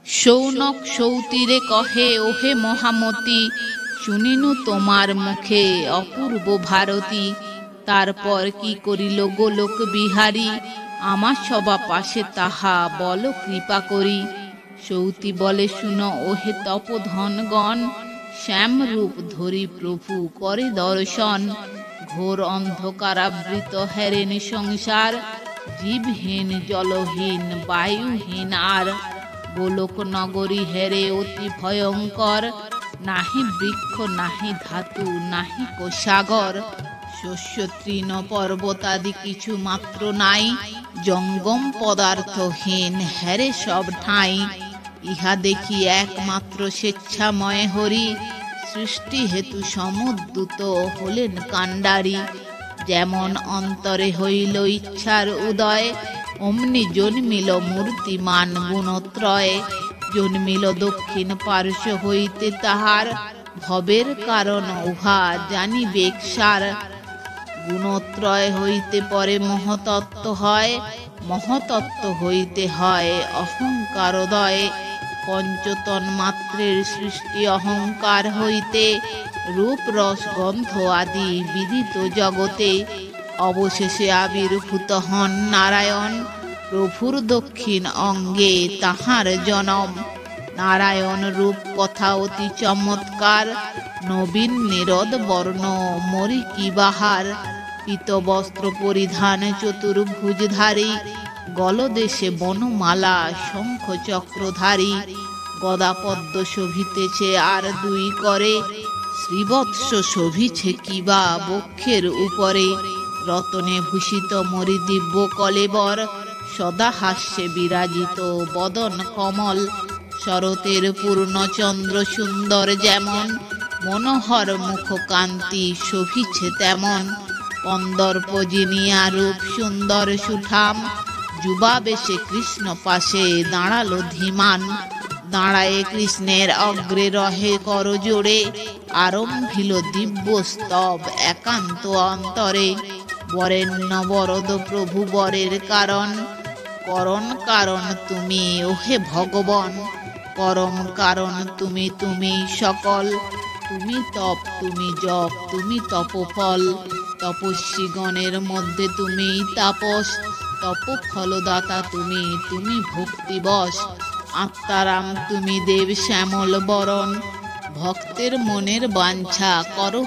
শৌনক সৌতীরে কহে, ওহে মহামতি, শুনিনু তোমার মুখে অপূর্ব ভারতী। তারপর কি করিল গোলক বিহারী, আমার সবা পাশে তাহা বল কৃপা করি। সৌতী বলে, শুনো ওহে তপোধনগণ, শ্যামরূপ ধরি প্রভু করে দর্শন। ঘোর অন্ধকারাবৃত হেরেন সংসার, জীবহীন জলহীন বায়ুহীন আর। গোলক নগরী হেরে অতি ভয়ঙ্কর, নাহি বৃক্ষ নাহি ধাতু নাহি কোষাগর। শস্য তৃণ পর্বতাদি কিছু মাত্র নাই, জঙ্গম পদার্থহীন হেরে সব ঠাঁই। ইহা দেখি একমাত্র স্বেচ্ছাময় হরি, সৃষ্টি হেতু সমুদ্যুত হলেন কাণ্ডারি। যেমন অন্তরে হইল ইচ্ছার উদয়, অমনি জন্মিল মূর্তিমান গুণত্রয়। জন্মিল দক্ষিণ পার্শ্ব হইতে তাহার, ভবের কারণ উহা জানিবেক সার। গুণত্রয় হইতে পরে মহতত্ত্ব হয়, মহতত্ত্ব হইতে হয় অহংকারোদয়। পঞ্চতন্মাত্রের সৃষ্টি অহংকার হইতে, রূপ রস গন্ধ আদি বিদিত জগতে। অবশেষে আবির্ভূত হন নারায়ণ, প্রভুর দক্ষিণ অঙ্গে তাহার জনম। নারায়ণ রূপ কথা অতি চমৎকার, নবীন নিরদ বর্ণ মরীকি বাহার। পীত বস্ত্র পরিধান চতুর্ভুজধারী, গলদেশে বনমালা শঙ্খ চক্রধারী। গদা পদ্ম শোভিতেছে আর দুই করে, শ্রীবৎস শোভিছে কিবা বক্ষের উপরে। রতনে ভূষিত মরি দিব্য কলেবর, সদা হাস্যে বিরাজিত বদন কমল। শরতের পূর্ণচন্দ্র সুন্দর যেমন, মনোহর মুখ কান্তি শোভিছে তেমন। কন্দর্প জিনিয়া রূপ সুন্দর সুঠাম, যুবাবেশে কৃষ্ণ পাশে দাঁড়ালো ধীমান। দাঁড়ায়ে কৃষ্ণের অগ্রে রহে কর জোড়ে, আরম্ভিল দিব্য স্তব একান্ত অন্তরে। বরেণ্য বরদ প্রভু বরের কারণ, করণ কারণ তুমি ওহে ভগবন। করম কারণ তুমি তুমি সকল, তুমি তপ তুমি জপ তুমি তপফল। তপস্বীগণের মধ্যে তুমি তাপস, তপফলদাতা তুমি তুমি ভক্তিবশ। আত্মারাম তুমি দেব শ্যামল বরণ, ভক্তের মনের বাঞ্ছা করো